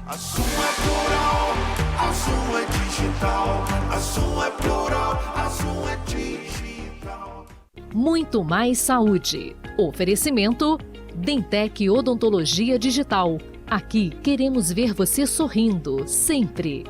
A Zoom é plural, a Zoom é digital. A Zoom é plural, a Zoom é digital. Muito mais saúde. Oferecimento Dentec Odontologia Digital. Aqui queremos ver você sorrindo, sempre.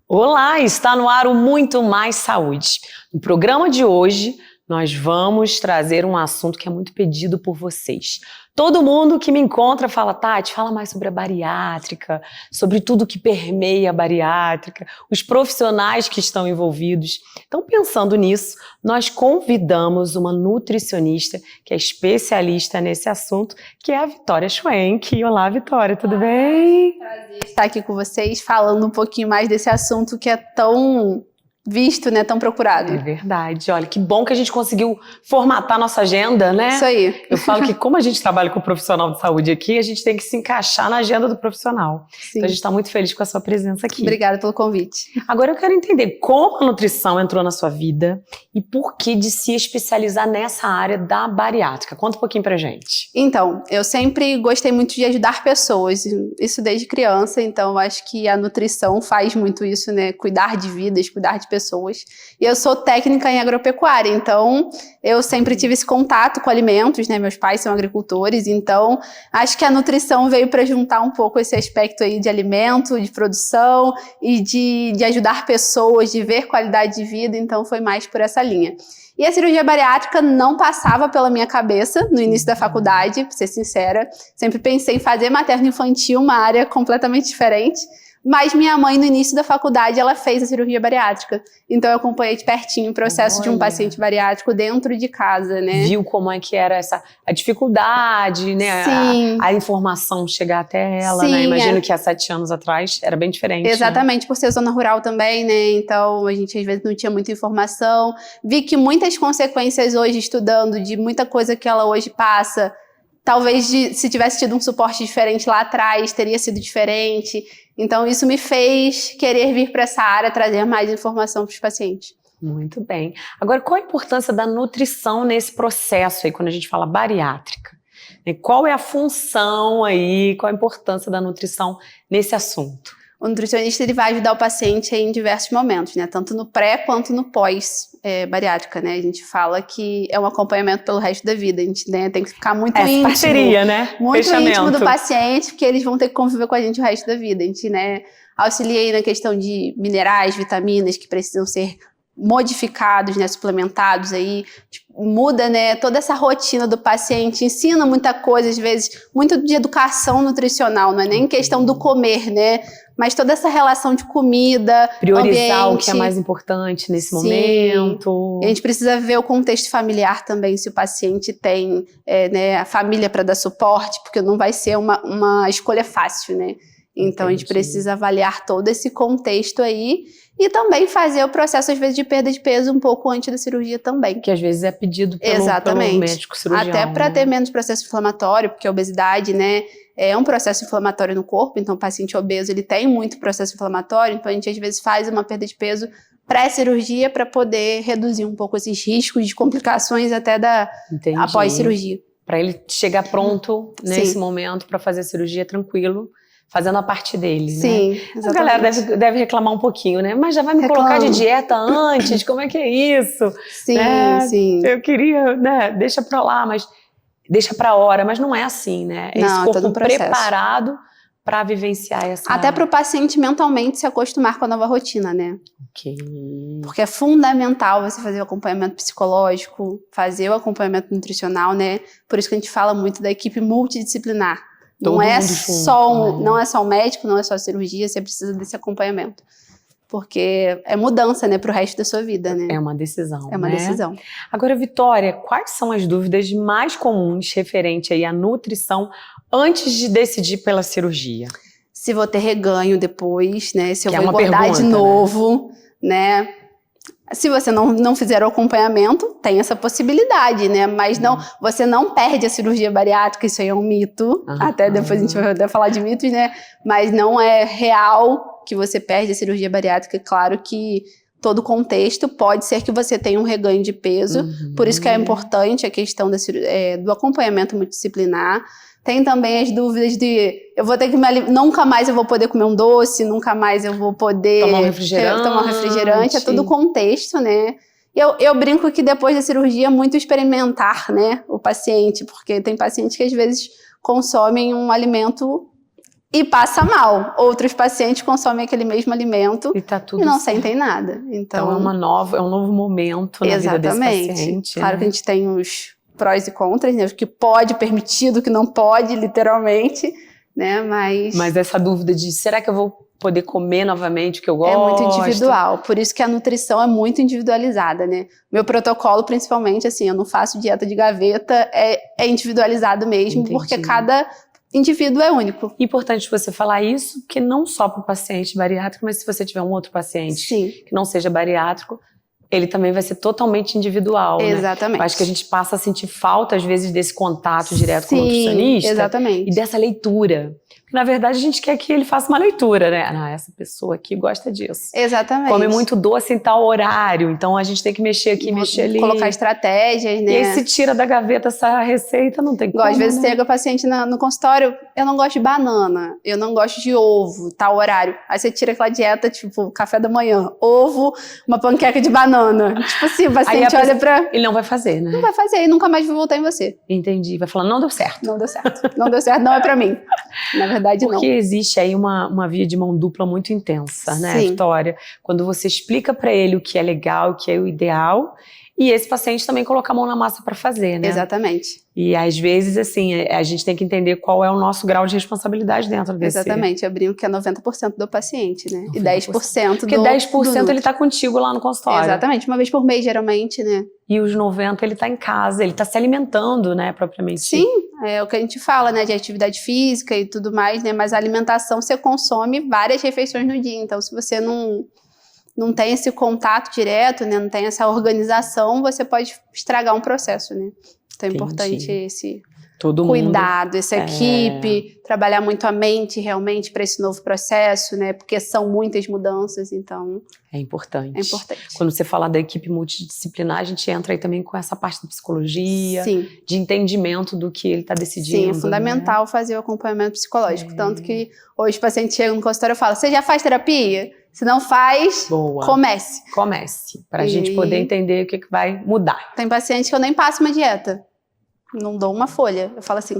Olá, está no ar o Muito Mais Saúde. No programa de hoje, nós vamos trazer um assunto que é muito pedido por vocês. Todo mundo que me encontra fala, Tati, fala mais sobre a bariátrica, sobre tudo que permeia a bariátrica, os profissionais que estão envolvidos. Então, pensando nisso, nós convidamos uma nutricionista que é especialista nesse assunto, que é a Vitória Schwenk. Olá, Vitória, tudo bem? Prazer estar aqui com vocês, falando um pouquinho mais desse assunto que é tão visto, né, tão procurado. É verdade. Olha, que bom que a gente conseguiu formatar nossa agenda, né? Isso aí. Eu falo que como a gente trabalha com o profissional de saúde aqui, a gente tem que se encaixar na agenda do profissional. Sim. Então a gente está muito feliz com a sua presença aqui. Obrigada pelo convite. Agora eu quero entender como a nutrição entrou na sua vida e por que de se especializar nessa área da bariátrica. Conta um pouquinho pra gente. Então, eu sempre gostei muito de ajudar pessoas, isso desde criança, então eu acho que a nutrição faz muito isso, né? Cuidar de vidas, cuidar de pessoas. E eu sou técnica em agropecuária, então eu sempre tive esse contato com alimentos, né? Meus pais são agricultores, então acho que a nutrição veio para juntar um pouco esse aspecto aí de alimento, de produção e de ajudar pessoas, de ver qualidade de vida, então foi mais por essa linha. E a cirurgia bariátrica não passava pela minha cabeça no início da faculdade, para ser sincera. Sempre pensei em fazer materno-infantil, uma área completamente diferente. Mas minha mãe, no início da faculdade, ela fez a cirurgia bariátrica. Então eu acompanhei de pertinho o processo de um paciente bariátrico dentro de casa, né? Viu como é que era a dificuldade, né? Sim. A informação chegar até ela, Sim, né? Imagino que há 7 anos atrás era bem diferente. Exatamente, né? por ser zona rural também, né? Então a gente às vezes não tinha muita informação. Vi que muitas consequências hoje, estudando, de muita coisa que ela hoje passa, talvez se tivesse tido um suporte diferente lá atrás, teria sido diferente. Então isso me fez querer vir para essa área, trazer mais informação para os pacientes. Muito bem. Agora, qual a importância da nutrição nesse processo aí, quando a gente fala bariátrica? Qual é a função aí, qual a importância da nutrição nesse assunto? O nutricionista ele vai ajudar o paciente aí em diversos momentos, né? Tanto no pré quanto no pós bariátrica, né? A gente fala que é um acompanhamento pelo resto da vida. A gente, né, tem que ficar muito íntimo. Parceria, né? Muito íntimo do paciente, porque eles vão ter que conviver com a gente o resto da vida. A gente, né, auxilia aí na questão de minerais, vitaminas que precisam ser modificados, né, suplementados aí, muda, né, toda essa rotina do paciente, ensina muita coisa, às vezes, muito de educação nutricional, não é nem questão do comer, né, mas toda essa relação de comida, priorizar ambiente, o que é mais importante nesse momento. E a gente precisa ver o contexto familiar também, se o paciente tem né, a família para dar suporte, porque não vai ser uma escolha fácil, né? Então a gente precisa avaliar todo esse contexto aí e também fazer o processo, às vezes, de perda de peso um pouco antes da cirurgia também. Que às vezes é pedido pelo médico cirurgião. Até para ter menos processo inflamatório, porque a obesidade, né, é um processo inflamatório no corpo, então o paciente obeso ele tem muito processo inflamatório, então a gente às vezes faz uma perda de peso pré-cirurgia para poder reduzir um pouco esses riscos de complicações até após cirurgia. Para ele chegar pronto nesse momento para fazer a cirurgia tranquilo, fazendo a parte dele, né? Sim, exatamente. A galera deve reclamar um pouquinho, né? Mas já vai me colocar de dieta antes? Como é que é isso? Sim, né? sim. Eu queria, né? Deixa pra lá, mas deixa pra hora. Mas não é assim, né? É esse corpo preparado para vivenciar essa... Até para o paciente mentalmente se acostumar com a nova rotina, né? Ok. Porque é fundamental você fazer o acompanhamento psicológico, fazer o acompanhamento nutricional, né? Por isso que a gente fala muito da equipe multidisciplinar. Não é só o médico, não é só a cirurgia, você precisa desse acompanhamento. Porque é mudança, né, para o resto da sua vida, né? É uma decisão, É uma decisão. Agora, Vitória, quais são as dúvidas mais comuns referente aí à nutrição antes de decidir pela cirurgia? Se vou ter reganho depois, né? Se eu que vou engordar de novo, né? Se você não fizer o acompanhamento, tem essa possibilidade, né? Mas você não perde a cirurgia bariátrica, isso aí é um mito. Até depois a gente vai falar de mitos, né? Mas não é real que você perde a cirurgia bariátrica. Claro que todo contexto pode ser que você tenha um reganho de peso, por isso que é importante a questão do acompanhamento multidisciplinar. Tem também as dúvidas de eu vou ter que nunca mais eu vou poder comer um doce, nunca mais eu vou poder tomar um refrigerante, é tudo contexto, né? Eu brinco que depois da cirurgia é muito experimentar, né, o paciente, porque tem pacientes que às vezes consomem um alimento e passa mal. Outros pacientes consomem aquele mesmo alimento e não sentem nada. Então é um novo momento na vida desse paciente. Claro, né? que a gente tem os prós e contras, né? O que pode, permitido, o que não pode, literalmente, né? Mas essa dúvida de será que eu vou poder comer novamente o que eu gosto? É muito individual, por isso que a nutrição é muito individualizada, né? Meu protocolo, principalmente, assim, eu não faço dieta de gaveta, é individualizado mesmo, porque cada indivíduo é único. Importante você falar isso, porque não só para o paciente bariátrico, mas se você tiver um outro paciente que não seja bariátrico, ele também vai ser totalmente individual, Exatamente. né? Eu acho que a gente passa a sentir falta, às vezes, desse contato direto com o nutricionista. Exatamente. E dessa leitura. Porque, na verdade, a gente quer que ele faça uma leitura, né? Ah, essa pessoa aqui gosta disso. Exatamente. Come muito doce em tal horário, então a gente tem que mexer aqui, mexer ali. Colocar estratégias, né? E aí, se tira da gaveta essa receita, não tem como, às vezes né? chega o paciente no consultório, eu não gosto de banana, eu não gosto de ovo, tal horário. Aí você tira aquela dieta, tipo, café da manhã, ovo, uma panqueca de banana. Tipo assim, o paciente olha pra... Ele não vai fazer, né? Não vai fazer, e nunca mais vai voltar em você. Entendi. Vai falar, não deu certo. Não deu certo. Não deu certo, não é pra mim. Na verdade, Porque existe aí uma via de mão dupla muito intensa, né, Vitória? Quando você explica pra ele o que é legal, o que é o ideal, e esse paciente também coloca a mão na massa pra fazer, né? Exatamente. E às vezes, assim, a gente tem que entender qual é o nosso grau de responsabilidade dentro desse... Exatamente, eu brinco que é 90% do paciente, né? 90%. E 10% do... Porque 10% ele tá contigo lá no consultório. Exatamente, uma vez por mês, geralmente, né? E os 90% ele tá em casa, ele tá se alimentando, né, propriamente. Sim, é o que a gente fala, né, de atividade física e tudo mais, né? Mas a alimentação, você consome várias refeições no dia, então se você não tem esse contato direto, né, não tem essa organização, você pode estragar um processo, né? Então é importante esse cuidado, essa equipe, trabalhar muito a mente realmente para esse novo processo, né? Porque são muitas mudanças, então... É importante. É importante. Quando você fala da equipe multidisciplinar, a gente entra aí também com essa parte da psicologia, Sim. de entendimento do que ele está decidindo. Sim, é fundamental fazer o acompanhamento psicológico. Tanto que hoje o paciente chega no consultório e fala, você já faz terapia? Se não faz, comece. Comece, para a gente poder entender o que vai mudar. Tem paciente que eu nem passo uma dieta. Não dou uma folha. Eu falo assim,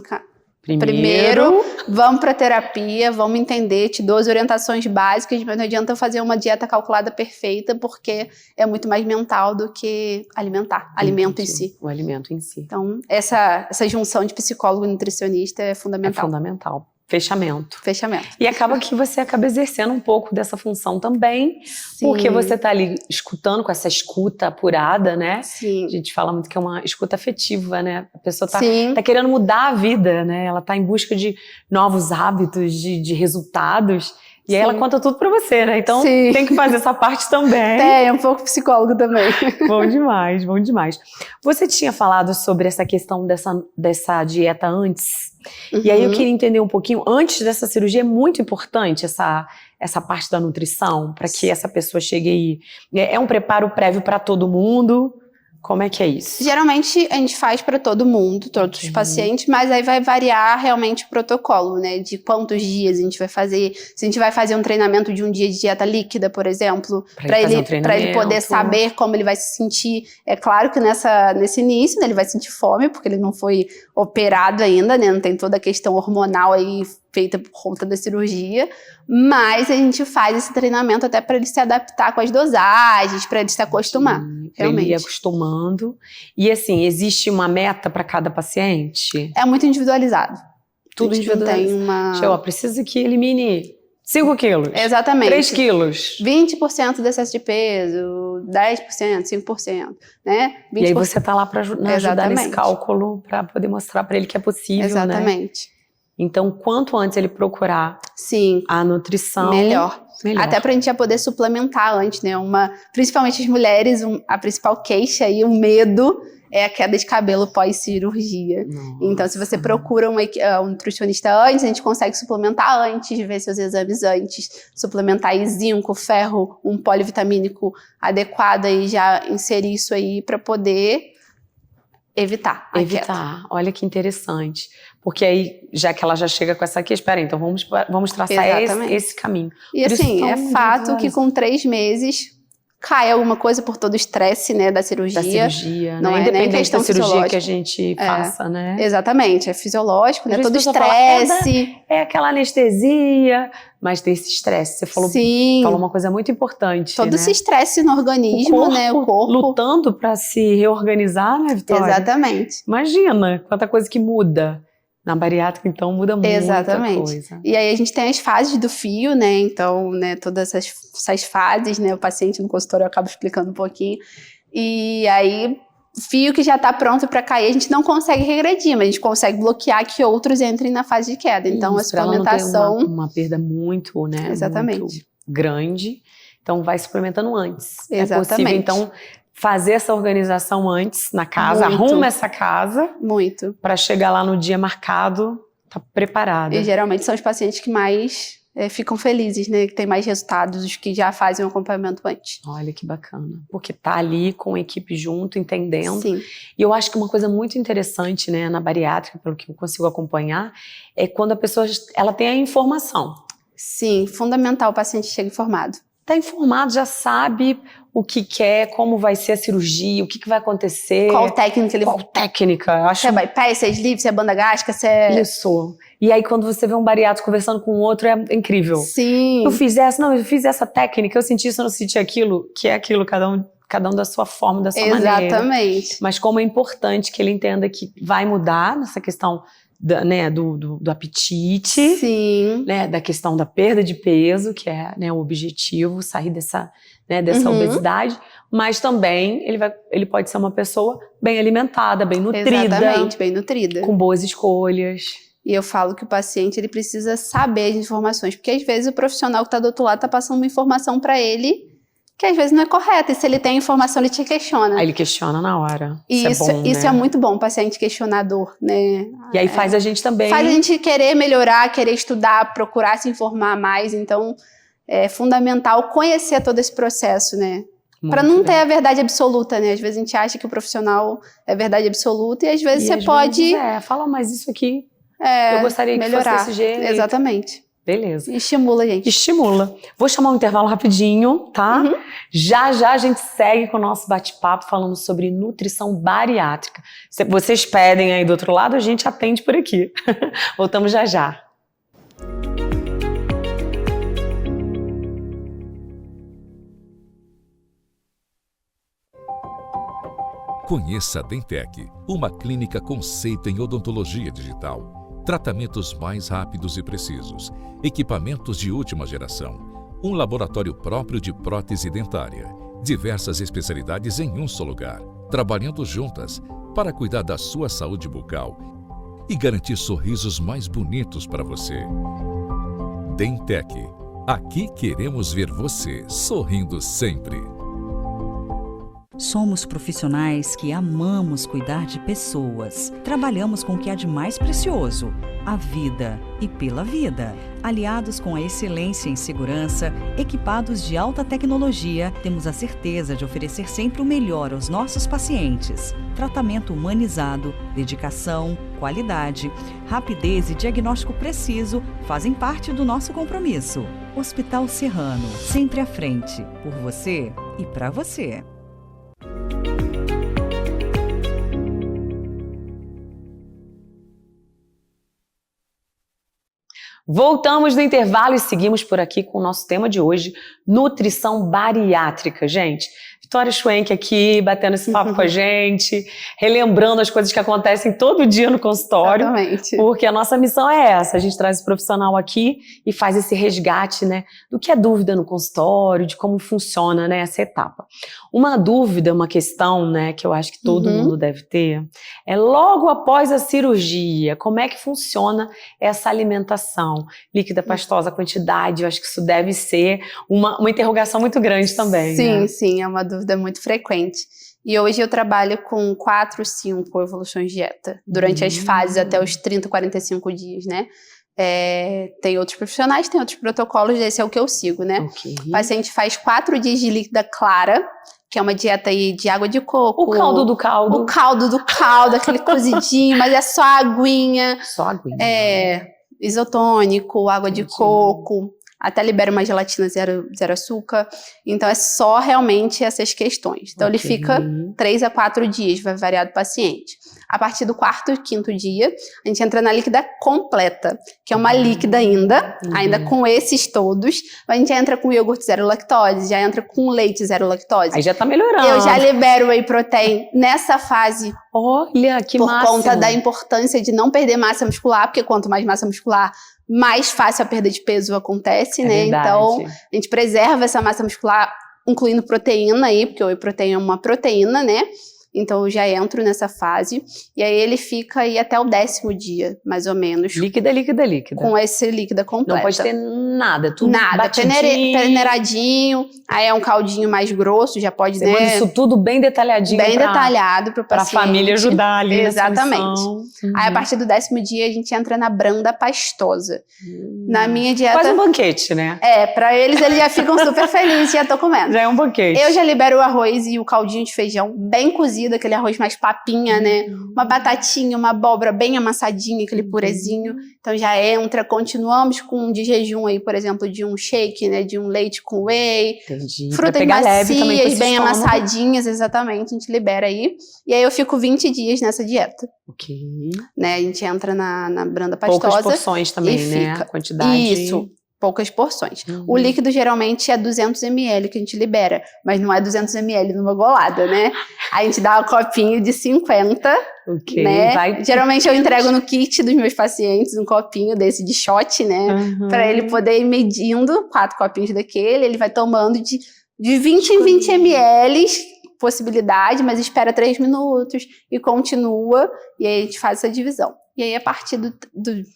primeiro vamos para terapia, vamos entender, te dou as orientações básicas, mas não adianta eu fazer uma dieta calculada perfeita, porque é muito mais mental do que alimentar, alimento em si. O alimento em si. Então, essa junção de psicólogo e nutricionista é fundamental. É fundamental. Fechamento. Fechamento. E acaba que você acaba exercendo um pouco dessa função também, porque você tá ali escutando, com essa escuta apurada, né? Sim. A gente fala muito que é uma escuta afetiva, né? A pessoa tá querendo mudar a vida, né? Ela tá em busca de novos hábitos, de resultados. E aí ela conta tudo pra você, né? Então tem que fazer essa parte também. É um pouco psicólogo também. Bom demais, bom demais. Você tinha falado sobre essa questão dessa dieta antes. E aí eu queria entender um pouquinho, antes dessa cirurgia é muito importante essa parte da nutrição, para que essa pessoa chegue aí. É um preparo prévio para todo mundo? Como é que é isso? Geralmente a gente faz para todo mundo, todos os pacientes, mas aí vai variar realmente o protocolo, né? De quantos dias a gente vai fazer. Se a gente vai fazer um treinamento de um dia de dieta líquida, por exemplo, para ele poder saber como ele vai se sentir. É claro que nesse início, né, ele vai sentir fome, porque ele não foi operado ainda, né? Não tem toda a questão hormonal aí feita por conta da cirurgia, mas a gente faz esse treinamento até para ele se adaptar com as dosagens, para ele se acostumar. Realmente. Ele ir acostumando. E assim, existe uma meta para cada paciente? É muito individualizado. Tudo individualizado. Eu preciso que elimine 5 quilos. Exatamente. 3 quilos. 20% do excesso de peso, 10%, 5%, né? 20%. E aí você tá lá para ajudar nesse cálculo, para poder mostrar para ele que é possível, Exatamente. Né? Então, quanto antes ele procurar a nutrição... Melhor. Até pra gente já poder suplementar antes, né? Principalmente as mulheres, a principal queixa e o medo é a queda de cabelo pós-cirurgia. Então, se você procura um nutricionista antes, a gente consegue suplementar antes, ver seus exames antes, suplementar aí zinco, ferro, um polivitamínico adequado e já inserir isso aí para poder evitar a queda. Olha que interessante. Porque aí, já que ela já chega com essa aqui, espera aí, então vamos traçar esse caminho. E assim, é fato que com 3 meses cai alguma coisa por todo o estresse, né, da cirurgia. Não é independente nem questão da cirurgia fisiológica que a gente faça, né? Exatamente, é fisiológico, né, Às todo vezes o a pessoa fala, estresse. É aquela anestesia, mas tem esse estresse. Você falou uma coisa muito importante, Todo né? esse estresse no organismo, né, o corpo lutando para se reorganizar, né, Vitória? Exatamente. Imagina quanta coisa que muda. Na bariátrica, então, muda muita coisa. E aí a gente tem as fases do fio, né? Então, né, todas essas fases, né? O paciente no consultório eu acabo explicando um pouquinho. E aí, fio que já está pronto para cair, a gente não consegue regredir, mas a gente consegue bloquear que outros entrem na fase de queda. Então, a suplementação... Ela não tem uma perda muito, né? Exatamente. Muito grande. Então, vai suplementando antes. Exatamente. É possível, então, fazer essa organização antes na casa, arruma essa casa. Muito. Para chegar lá no dia marcado, tá preparada. E geralmente são os pacientes que mais ficam felizes, né? Que tem mais resultados, os que já fazem o acompanhamento antes. Olha que bacana. Porque tá ali com a equipe junto, entendendo. Sim. E eu acho que uma coisa muito interessante, né, na bariátrica, pelo que eu consigo acompanhar, é quando a pessoa ela tem a informação. Sim, fundamental o paciente chega informado. Tá informado, já sabe o que quer, como vai ser a cirurgia, o que vai acontecer. Qual técnica ele vai... Qual técnica? Eu acho... Se é bypass, se é sleeve, se é banda gástrica, se é... Isso. E aí quando você vê um bariátrico conversando com o outro, é incrível. Sim. Eu fiz essa técnica, eu senti isso, eu não senti aquilo, que é aquilo, cada um da sua forma, da sua maneira. Exatamente. Mas como é importante que ele entenda que vai mudar nessa questão do apetite, sim, né, da questão da perda de peso, que é, né, o objetivo, sair dessa obesidade, mas também ele pode ser uma pessoa bem alimentada, bem nutrida. Exatamente, bem nutrida. Com boas escolhas. E eu falo que o paciente ele precisa saber as informações, porque às vezes o profissional que está do outro lado está passando uma informação para ele que às vezes não é correta, e se ele tem informação, ele te questiona. Aí ele questiona na hora. Isso é muito bom, paciente questionador, né? E aí faz a gente também... Faz a gente querer melhorar, querer estudar, procurar se informar mais, então é fundamental conhecer todo esse processo, né? Para não ter a verdade absoluta, né? Às vezes a gente acha que o profissional é verdade absoluta, e às vezes você pode... fala, mas isso aqui, eu gostaria que melhorar. fosse desse jeito. Exatamente. Beleza. Estimula, gente. Estimula. Vou chamar um intervalo rapidinho, tá? Uhum. Já a gente segue com o nosso bate-papo falando sobre nutrição bariátrica. Vocês pedem aí do outro lado, a gente atende por aqui. Voltamos já. Conheça a Dentec, uma clínica conceito em odontologia digital. Tratamentos mais rápidos e precisos, equipamentos de última geração, um laboratório próprio de prótese dentária, diversas especialidades em um só lugar, trabalhando juntas para cuidar da sua saúde bucal e garantir sorrisos mais bonitos para você. Dentec, aqui queremos ver você sorrindo sempre. Somos profissionais que amamos cuidar de pessoas. Trabalhamos com o que há de mais precioso, a vida e pela vida. Aliados com a excelência em segurança, equipados de alta tecnologia, temos a certeza de oferecer sempre o melhor aos nossos pacientes. Tratamento humanizado, dedicação, qualidade, rapidez e diagnóstico preciso fazem parte do nosso compromisso. Hospital Serrano, sempre à frente, por você e para você. Voltamos do intervalo e seguimos por aqui com o nosso tema de hoje, nutrição bariátrica, gente. Vitória Schwenk aqui, batendo esse papo com a gente, relembrando as coisas que acontecem todo dia no consultório. Exatamente. Porque a nossa missão é essa, a gente traz esse profissional aqui e faz esse resgate, né, do que é dúvida no consultório, de como funciona, né, essa etapa. Uma dúvida, uma questão, né, que eu acho que todo mundo deve ter, é logo após a cirurgia, como é que funciona essa alimentação? Líquida, pastosa, quantidade, eu acho que isso deve ser uma interrogação muito grande também. Sim, né? sim, é uma dúvida muito frequente. E hoje eu trabalho com 4, 5 evoluções de dieta, durante as fases até os 30, 45 dias, né? Tem outros profissionais, tem outros protocolos, esse é o que eu sigo, né? Ok. O paciente faz 4 dias de líquida clara, que é uma dieta aí de água de coco. O caldo do caldo. O caldo do caldo, aquele cozidinho, mas é só aguinha. Só aguinha. Isotônico, água de coco. Até libera uma gelatina zero açúcar. Então, é só realmente essas questões. Então, ele fica 3 a 4 dias, vai variar do paciente. A partir do 4º e 5º dia, a gente entra na líquida completa, que é uma líquida ainda com esses todos. A gente já entra com iogurte zero lactose, já entra com leite zero lactose. Aí já tá melhorando. Eu já libero whey protein nessa fase. Olha, que por máximo. conta da importância de não perder massa muscular, porque quanto mais massa muscular, mais fácil a perda de peso acontece, né? Verdade. Então, a gente preserva essa massa muscular, incluindo proteína aí, porque o whey protein é uma proteína, né? Então, eu já entro nessa fase. E aí, ele fica aí até o 10º dia, mais ou menos. Líquida. Com esse líquida completa. Não pode ter nada, tudo nada, batidinho. peneiradinho. Aí é um caldinho mais grosso, já pode, Você manda isso tudo bem detalhadinho. Bem detalhado para o paciente. Pra família ajudar ali. Exatamente. Nessa missão. Aí, a partir do 10º dia, a gente entra na branda pastosa. Na minha dieta... Quase um banquete, né? Pra eles já ficam super felizes, já tô comendo. Já é um banquete. Eu já libero o arroz e o caldinho de feijão bem cozido, aquele arroz mais papinha, né? Uma batatinha, uma abóbora bem amassadinha, aquele purezinho. Então já entra, continuamos com um de jejum aí, por exemplo, de um shake, né? De um leite com whey. Entendi. Frutas macias, bem amassadinhas, exatamente, a gente libera aí. E aí eu fico 20 dias nessa dieta. Ok. Né? A gente entra na branda pastosa. Poucas porções também, né? Fica. A quantidade. Isso. Poucas porções. O líquido geralmente é 200 ml que a gente libera, mas não é 200 ml numa golada, né? A gente dá um copinho de 50, Ok. né? Geralmente eu entrego no kit dos meus pacientes um copinho desse de shot, né? Para ele poder ir medindo 4 copinhos daquele, ele vai tomando de 20 em 20 ml, possibilidade, mas espera 3 minutos e continua, e aí a gente faz essa divisão. E aí, a partir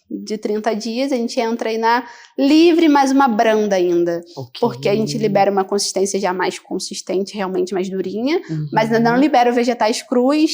de 30 dias, a gente entra aí na livre, mas uma branda ainda. Okay. Porque a gente libera uma consistência já mais consistente, realmente mais durinha, mas ainda não libera vegetais crus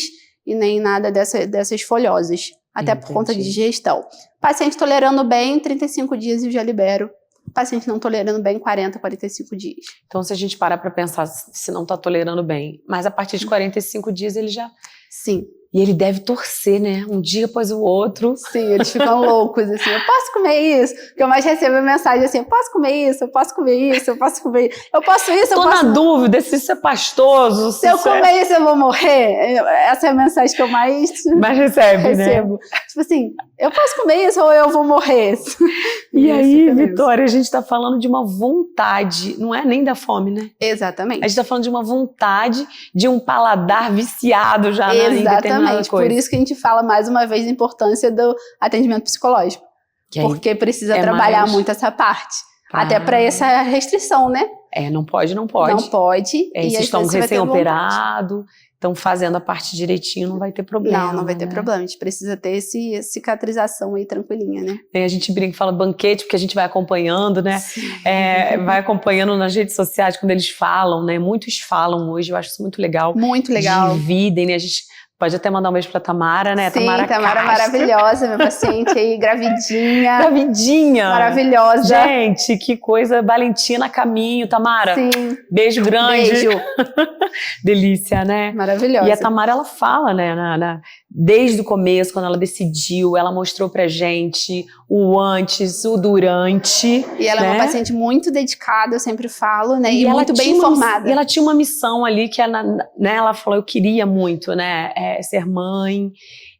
e nem nada dessas folhosas, até por conta de digestão. Paciente tolerando bem, 35 dias eu já libero. Paciente não tolerando bem, 40, 45 dias. Então, se a gente parar para pensar se não está tolerando bem, mas a partir de 45 dias ele já... Sim. E ele deve torcer, né? Um dia após o outro. Sim, eles ficam loucos, assim, eu posso comer isso? Porque eu mais recebo a mensagem assim, eu posso comer isso, eu posso comer isso, eu posso comer isso, eu posso isso, eu posso... Tô na dúvida se isso é pastoso. Se eu comer isso, eu vou morrer? Essa é a mensagem que eu mais recebo, né? Tipo assim, eu posso comer isso ou eu vou morrer? E aí, Vitória, a gente tá falando de uma vontade, não é nem da fome, né? Exatamente. A gente tá falando de uma vontade, de um paladar viciado já em determinada coisa. Por isso que a gente fala mais uma vez da importância do atendimento psicológico. Porque precisa trabalhar muito essa parte. Até para essa restrição, né? Não pode. Não pode. Vocês estão recém-operados, estão fazendo a parte direitinho, não vai ter problema. Não vai ter problema. A gente precisa ter essa cicatrização aí tranquilinha, né? A gente brinca e fala banquete, porque a gente vai acompanhando, né? Vai acompanhando nas redes sociais quando eles falam, né? Muitos falam hoje, eu acho isso muito legal. Muito legal. Dividem, né? A gente pode até mandar um beijo pra Tamara, né? Sim, Tamara maravilhosa, minha paciente aí, gravidinha. Gravidinha. Maravilhosa. Gente, que coisa, Valentina a caminho, Tamara. Sim. Beijo grande. Beijo. Delícia, né? Maravilhosa. E a Tamara, ela fala, né, desde o começo, quando ela decidiu, ela mostrou pra gente o antes, o durante. E ela é uma paciente muito dedicada, eu sempre falo, né? E muito bem informada. E ela tinha uma missão ali que ela falou, eu queria muito, né? Ser mãe.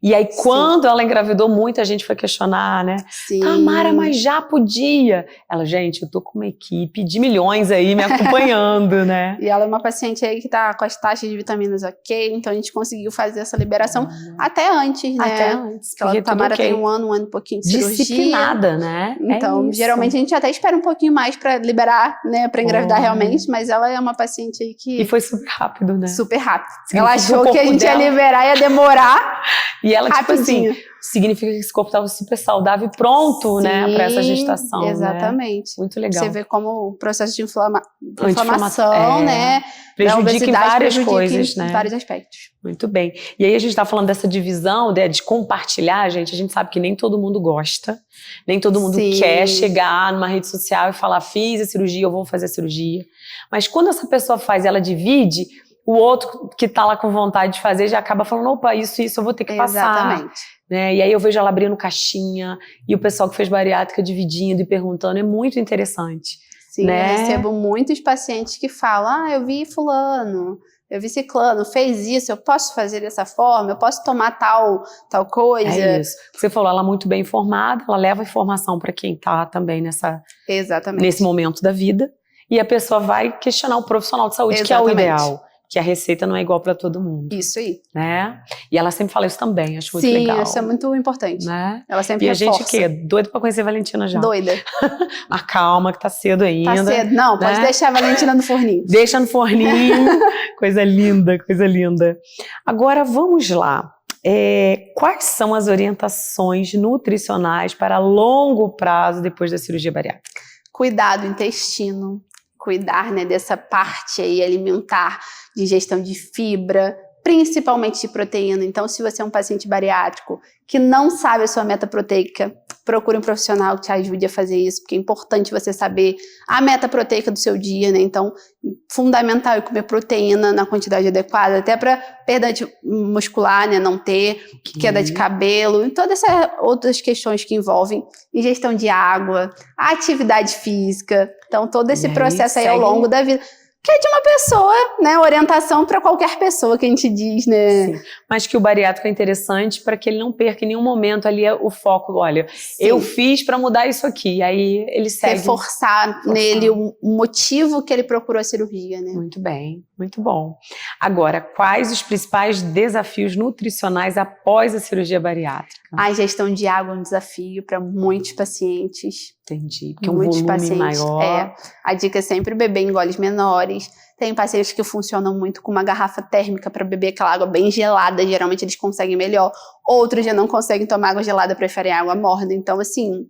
E aí, quando ela engravidou, muita gente foi questionar, né? Sim. Tamara, mas já podia. Ela, gente, eu tô com uma equipe de milhões aí me acompanhando, né? E ela é uma paciente aí que tá com as taxas de vitaminas ok, então a gente conseguiu fazer essa liberação até antes, né? Até antes. Porque a Tamara tem um ano e pouquinho de cirurgia. Disciplinada, né? Então, geralmente a gente até espera um pouquinho mais pra liberar, né? Pra engravidar realmente, mas ela é uma paciente aí que... E foi super rápido, né? Super rápido. Ela achou que a gente ia liberar, ia demorar. E ela, tipo assim, significa que esse corpo estava super saudável e pronto, né, para essa gestação. Exatamente. Né? Muito legal. Você vê como o processo de inflamação, né? Prejudica em várias coisas, né? Em vários aspectos. Muito bem. E aí a gente está falando dessa divisão, de compartilhar, gente. A gente sabe que nem todo mundo gosta, nem todo mundo quer chegar numa rede social e falar, fiz a cirurgia, eu vou fazer a cirurgia. Mas quando essa pessoa faz, ela divide, o outro que está lá com vontade de fazer já acaba falando, opa, isso eu vou ter que passar. Exatamente. Né? E aí eu vejo ela abrindo caixinha, e o pessoal que fez bariátrica dividindo e perguntando, é muito interessante. Sim, né? eu recebo muitos pacientes que falam, eu vi fulano, eu vi ciclano, fez isso, eu posso fazer dessa forma, eu posso tomar tal coisa. É isso. Você falou, ela é muito bem informada, ela leva informação para quem está também nesse momento da vida, e a pessoa vai questionar o profissional de saúde, que é o ideal. Que a receita não é igual para todo mundo. Isso aí. Né? E ela sempre fala isso também, acho muito legal. Sim, isso é muito importante. Né? Ela sempre e reforça. A gente, o quê? Doida pra conhecer a Valentina já. Doida. Mas calma, que tá cedo ainda. Tá cedo. Não, pode deixar a Valentina no forninho. Deixa no forninho. Coisa linda, coisa linda. Agora, vamos lá. Quais são as orientações nutricionais para longo prazo depois da cirurgia bariátrica? Cuidar do intestino. Cuidar, né, dessa parte aí alimentar, de ingestão de fibra, principalmente de proteína. Então, se você é um paciente bariátrico que não sabe a sua meta proteica, procure um profissional que te ajude a fazer isso, porque é importante você saber a meta proteica do seu dia, né? Então, fundamental é comer proteína na quantidade adequada, até para perda muscular, né, não ter, queda de cabelo, e todas essas outras questões que envolvem ingestão de água, atividade física. Então, todo esse processo aí ao longo da vida. Que é de uma pessoa, né? Orientação para qualquer pessoa que a gente diz, né? Sim. Mas que o bariátrico é interessante para que ele não perca em nenhum momento ali o foco. Olha, eu fiz para mudar isso aqui. Aí ele segue. Reforçar nele o motivo que ele procurou a cirurgia, né? Muito bem, muito bom. Agora, quais os principais desafios nutricionais após a cirurgia bariátrica? A ingestão de água é um desafio para muitos pacientes. Entendi, porque é um volume maior. A dica é sempre beber em goles menores. Tem pacientes que funcionam muito com uma garrafa térmica para beber aquela água bem gelada, geralmente eles conseguem melhor. Outros já não conseguem tomar água gelada, preferem água morna. Então, assim,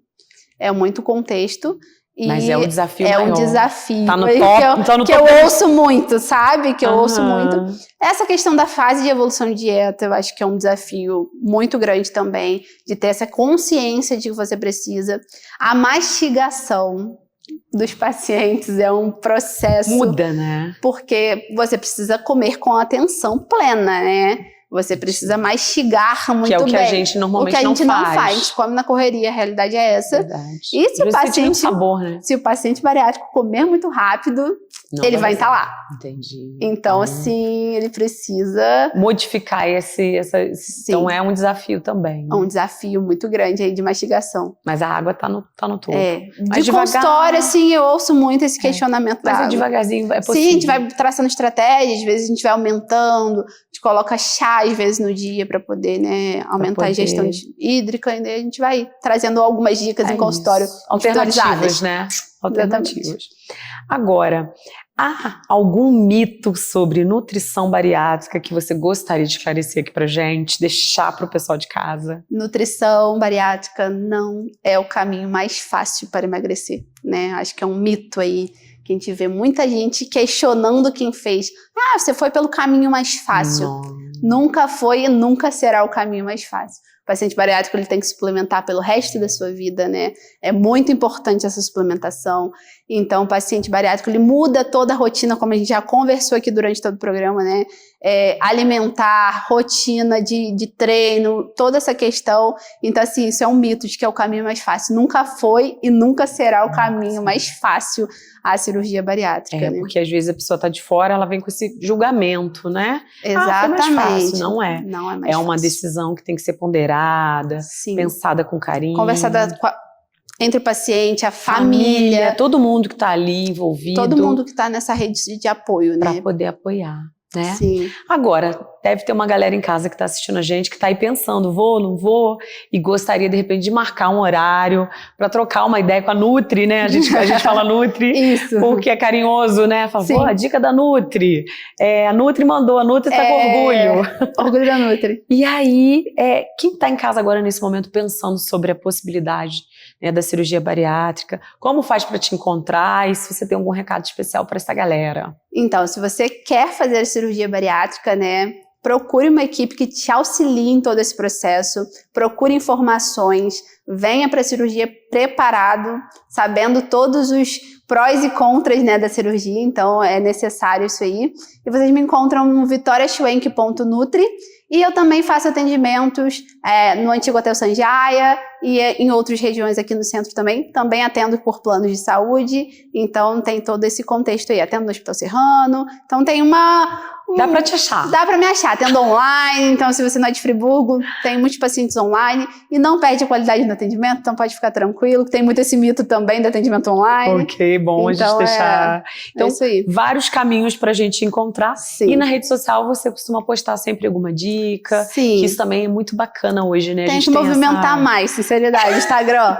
é muito contexto. Mas é um desafio maior. É um desafio. Tá no top, que eu ouço muito, sabe? Que eu ouço muito. Essa questão da fase de evolução de dieta, eu acho que é um desafio muito grande também, de ter essa consciência de que você precisa. A mastigação dos pacientes é um processo... Muda, né? Porque você precisa comer com atenção plena, né? Você precisa mastigar muito bem. Que é o que a gente normalmente não faz. O que a gente não faz. A gente come na correria, a realidade é essa. Verdade. E se o paciente... sabor, né? Se o paciente bariátrico comer muito rápido, ele vai entalar. Entendi. Então, assim, ele precisa... modificar Então é um desafio também. Né? É um desafio muito grande aí de mastigação. Mas a água tá no topo. De consultório, assim, eu ouço muito esse questionamento da água. Mas devagarzinho é possível. Sim, a gente vai traçando estratégias, às vezes a gente vai aumentando, a gente coloca chá, às vezes, no dia para poder, né, aumentar a ingestão hídrica, e a gente vai trazendo algumas dicas em consultório. Alternativas, né? Alternativas. Exatamente. Agora, há algum mito sobre nutrição bariátrica que você gostaria de esclarecer aqui pra gente, deixar pro pessoal de casa? Nutrição bariátrica não é o caminho mais fácil para emagrecer, né? Acho que é um mito aí, que a gente vê muita gente questionando quem fez. Ah, você foi pelo caminho mais fácil. Não. Nunca foi e nunca será o caminho mais fácil. O paciente bariátrico ele tem que suplementar pelo resto da sua vida, né? É muito importante essa suplementação. Então, o paciente bariátrico ele muda toda a rotina, como a gente já conversou aqui durante todo o programa, né? Alimentar, rotina de treino, toda essa questão. Então, assim, isso é um mito de que é o caminho mais fácil. Nunca foi e nunca será o caminho mais fácil a cirurgia bariátrica. Né? Porque às vezes a pessoa tá de fora, ela vem com esse julgamento, né? Exatamente. Foi mais fácil. Não é. Não é mais fácil. Uma decisão que tem que ser ponderada, pensada com carinho. Conversada entre o paciente, a família. Todo mundo que tá ali envolvido. Todo mundo que tá nessa rede de apoio, né? Para poder apoiar. né? Sim. Agora, deve ter uma galera em casa que está assistindo a gente, que está aí pensando, vou, não vou, e gostaria, de repente, de marcar um horário para trocar uma ideia com a Nutri, né? A gente fala Nutri Isso. porque é carinhoso, né? Fala, pô, a dica da Nutri. A Nutri mandou, a Nutri tá com orgulho. Orgulho da Nutri. E aí, quem está em casa agora, nesse momento, pensando sobre a possibilidade, né, da cirurgia bariátrica, como faz para te encontrar e se você tem algum recado especial para essa galera? Então, se você quer fazer a cirurgia bariátrica, né, procure uma equipe que te auxilie em todo esse processo, procure informações, venha para a cirurgia preparado, sabendo todos os prós e contras, né, da cirurgia, então é necessário isso aí. E vocês me encontram no vitoriaschwenk.nutri, e eu também faço atendimentos no antigo Hotel Sanjaya e em outras regiões aqui no centro também. Também atendo por planos de saúde, então tem todo esse contexto aí. Atendo no Hospital Serrano, então tem Dá pra te achar. Dá pra me achar, atendo online, então se você não é de Friburgo, tem muitos pacientes online e não perde a qualidade do atendimento, então pode ficar tranquilo, que tem muito esse mito também do atendimento online. Ok, bom então, a gente deixar. Então, isso aí. vários caminhos pra gente encontrar. Sim. E na rede social você costuma postar sempre alguma dica. Sim. Que isso também é muito bacana hoje, né? Tem que movimentar mais, sinceridade, Instagram.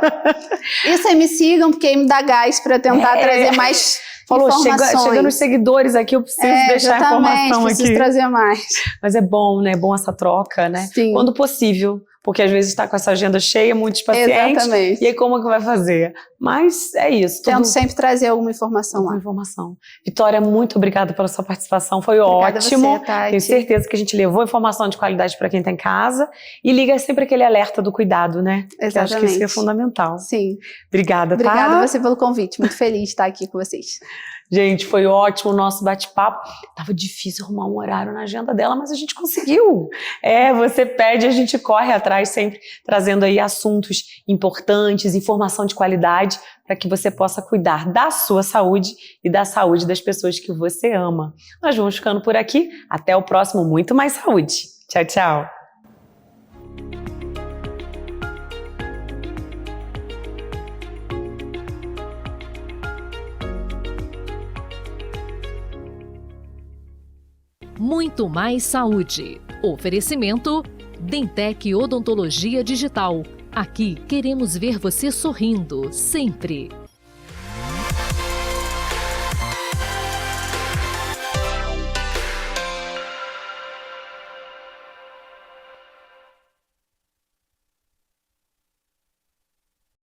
Isso aí, me sigam, porque aí me dá gás pra tentar trazer mais Falou, informações. chega nos seguidores aqui, eu preciso deixar a informação preciso aqui. trazer mais. Mas é bom, né? É bom essa troca, né? Sim. Quando possível. Porque às vezes está com essa agenda cheia, muitos pacientes. Exatamente. E aí como é que vai fazer? Mas é isso. Tento sempre trazer alguma informação lá. Informação. Vitória, muito obrigada pela sua participação. Foi Obrigada ótimo. a você, Tati. Tenho certeza que a gente levou informação de qualidade para quem está em casa. E liga sempre aquele alerta do cuidado, né? Exatamente. Que eu acho que isso é fundamental. Sim. Obrigada, tá? Obrigada a você pelo convite. Muito feliz de estar aqui com vocês. Gente, foi ótimo o nosso bate-papo. Tava difícil arrumar um horário na agenda dela, mas a gente conseguiu. Você pede, a gente corre atrás, sempre trazendo aí assuntos importantes, informação de qualidade, para que você possa cuidar da sua saúde e da saúde das pessoas que você ama. Nós vamos ficando por aqui. Até o próximo Muito Mais Saúde. Tchau, tchau. Muito Mais Saúde. Oferecimento Dentec Odontologia Digital. Aqui queremos ver você sorrindo, sempre.